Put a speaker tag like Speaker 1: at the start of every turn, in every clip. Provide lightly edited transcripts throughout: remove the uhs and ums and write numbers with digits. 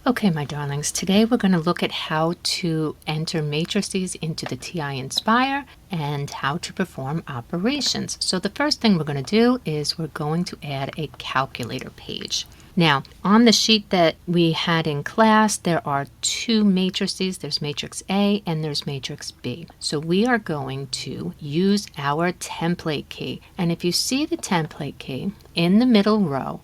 Speaker 1: Okay, my darlings, today we're going to look at how to enter matrices into the TI-Nspire and how to perform operations. So the first thing we're going to do is we're going to add a calculator page. Now, on the sheet that we had in class, there are two matrices. There's matrix A and there's matrix B. So we are going to use our template key. And if you see the template key in the middle row,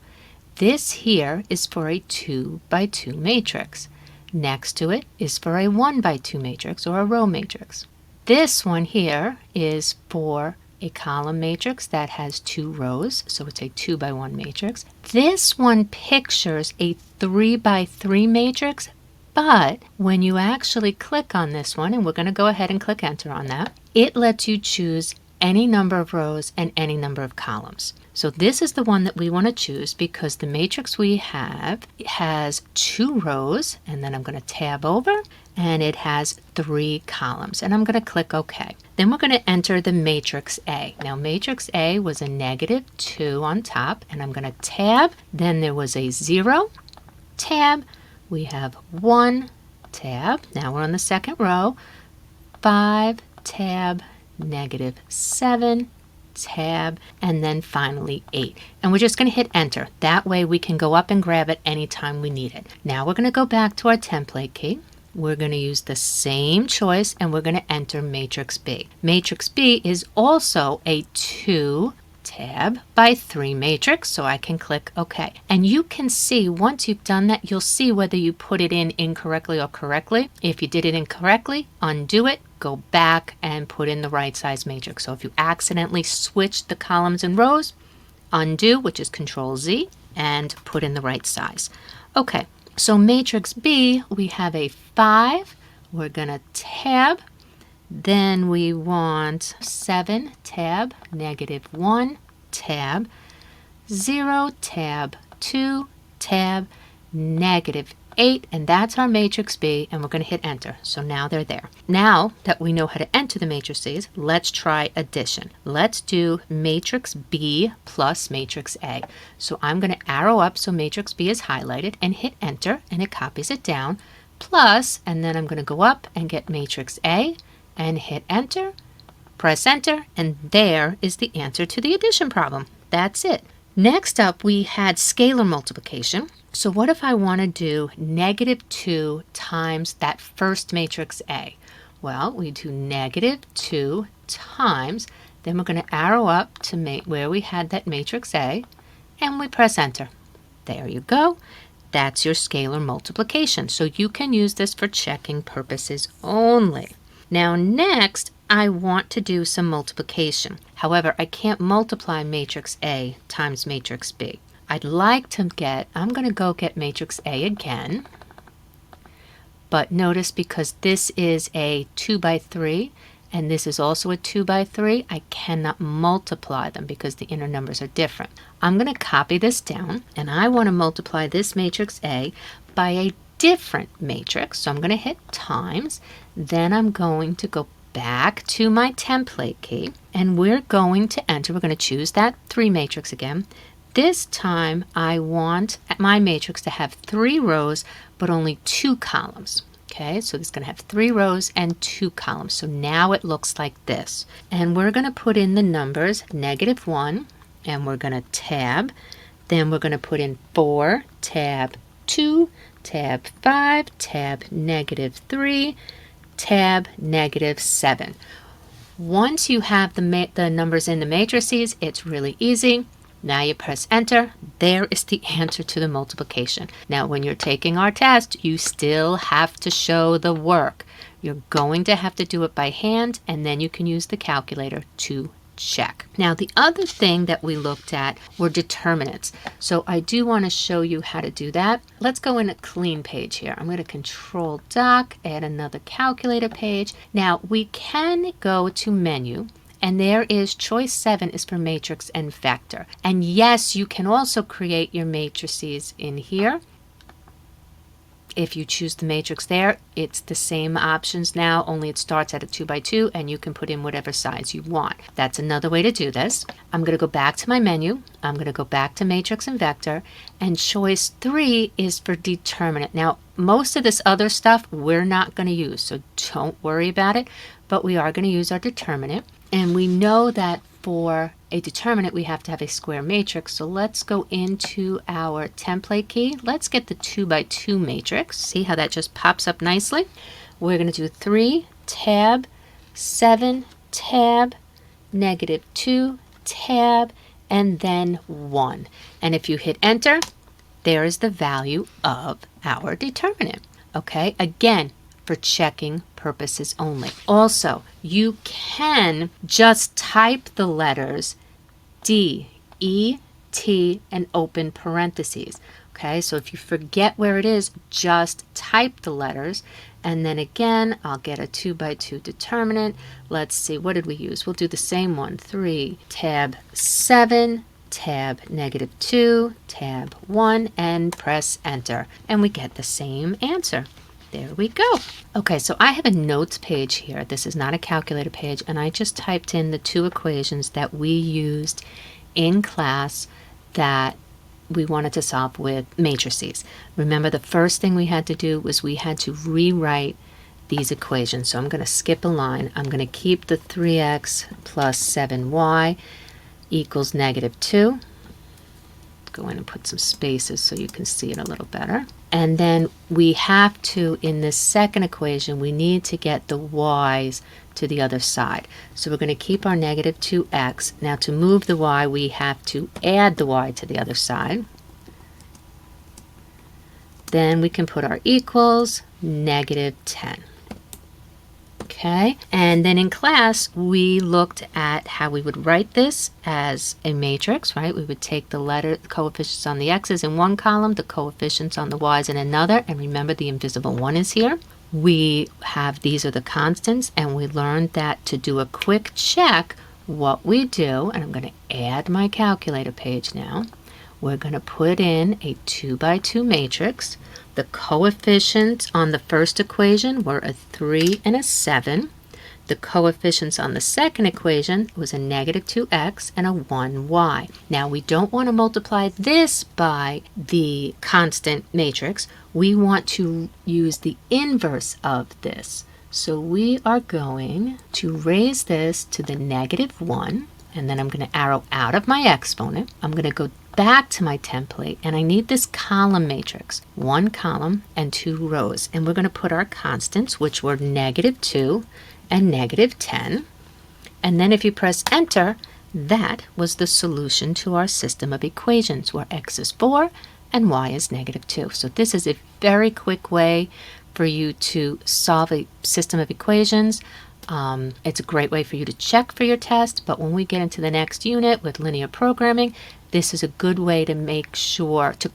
Speaker 1: this here is for a 2 by 2 matrix. Next to it is for a 1 by 2 matrix or a row matrix. This one here is for a column matrix that has 2 rows, so it's a 2 by 1 matrix. This one pictures a 3 by 3 matrix, but when you actually click on this one, and we're going to go ahead and click enter on that, it lets you choose any number of rows and any number of columns. So this is the one that we want to choose because the matrix we have has 2 rows, and then I'm going to tab over, and it has 3 columns, and I'm going to click OK. Then we're going to enter the matrix A. Now matrix A was a -2 on top, and I'm going to tab. Then there was a 0, tab. We have 1, tab. Now we're on the second row. 5, tab. -7, tab, and then finally 8. And we're just going to hit enter. That way we can go up and grab it anytime we need it. Now we're going to go back to our template key. We're going to use the same choice and we're going to enter matrix B. Matrix B is also a 2 tab by 3 matrix, so I can click OK. And you can see once you've done that, you'll see whether you put it in incorrectly or correctly. If you did it incorrectly, undo it, go back and put in the right size matrix. So if you accidentally switch the columns and rows, undo, which is Control Z, and put in the right size. Okay, so matrix B, we have a 5. We're going to tab. Then we want 7, tab, -1, tab, 0, tab, 2, tab, -8, and that's our matrix B, and we're going to hit enter. So now they're there. Now that we know how to enter the matrices, let's try addition. Let's do matrix B plus matrix A. So I'm going to arrow up so matrix B is highlighted and hit enter, and it copies it down, plus, and then I'm going to go up and get matrix A, and hit enter, press enter, and there is the answer to the addition problem. That's it. Next up, we had scalar multiplication. So what if I want to do -2 times that first matrix A? Well, we do -2 times, then we're going to arrow up to where we had that matrix A, and we press enter. There you go. That's your scalar multiplication. So you can use this for checking purposes only. Now next, I want to do some multiplication. However, I can't multiply matrix A times matrix B. I'd like to I'm going to go get matrix A again. But notice because this is a 2 by 3 and this is also a 2 by 3, I cannot multiply them because the inner numbers are different. I'm going to copy this down, and I want to multiply this matrix A by a different matrix. So I'm going to hit times. Then I'm going to go back to my template key, and we're going to enter. We're going to choose that 3 matrix again. This time I want my matrix to have 3 rows but only 2 columns. Okay, so it's going to have 3 rows and 2 columns. So now it looks like this. And we're going to put in the numbers -1, and we're going to tab. Then we're going to put in 4, tab 2, tab 5, tab -3, tab -7. Once you have the numbers in the matrices, it's really easy. Now you press enter. There is the answer to the multiplication. Now when you're taking our test, you still have to show the work. You're going to have to do it by hand, and then you can use the calculator to check. Now the other thing that we looked at were determinants. So I do want to show you how to do that. Let's go in a clean page here. I'm going to Control Doc, add another calculator page. Now we can go to menu, and there is choice 7 is for matrix and vector. And yes, you can also create your matrices in here. If you choose the matrix there, it's the same options now, only it starts at a 2 by 2 and you can put in whatever size you want. That's another way to do this. I'm going to go back to my menu. I'm going to go back to matrix and vector, and choice 3 is for determinant. Now, most of this other stuff we're not going to use, so don't worry about it, but we are going to use our determinant. And we know that for a determinant, we have to have a square matrix. So let's go into our template key. Let's get the 2 by 2 matrix. See how that just pops up nicely? We're going to do 3 tab, 7 tab, -2 tab, and then 1. And if you hit enter, there is the value of our determinant. Okay, again, for checking purposes only. Also, you can just type the letters D, E, T, and open parentheses. Okay, so if you forget where it is, just type the letters. And then again, I'll get a 2 by 2 determinant. Let's see, what did we use? We'll do the same one. 3 tab 7 tab -2 tab 1 and press enter. And we get the same answer. There we go. Okay, so I have a notes page here. This is not a calculator page, and I just typed in the 2 equations that we used in class that we wanted to solve with matrices. Remember, the first thing we had to do was we had to rewrite these equations. So I'm going to skip a line. I'm going to keep the 3x plus 7y equals -2. Go in and put some spaces so you can see it a little better. And then we have to, in this second equation, we need to get the y's to the other side. So we're going to keep our -2x. Now to move the y, we have to add the y to the other side. Then we can put our equals -10. Okay, and then in class we looked at how we would write this as a matrix, right? We would take the coefficients on the x's in one column, the coefficients on the y's in another, and remember the invisible one is here. We have, these are the constants, and we learned that to do a quick check, what we do, and I'm going to add my calculator page now, we're going to put in a 2 by 2 matrix. The coefficients on the first equation were a 3 and a 7. The coefficients on the second equation was a -2x and a 1y. Now we don't want to multiply this by the constant matrix. We want to use the inverse of this. So we are going to raise this to the -1, and then I'm going to arrow out of my exponent. I'm going to go back to my template, and I need this column matrix, 1 column and 2 rows, and we're going to put our constants, which were -2 and -10, and then if you press enter, that was the solution to our system of equations, where x is 4 and y is -2. So this is a very quick way for you to solve a system of equations. It's a great way for you to check for your test, but when we get into the next unit with linear programming, this is a good way to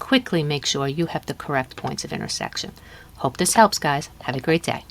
Speaker 1: quickly make sure you have the correct points of intersection. Hope this helps, guys. Have a great day.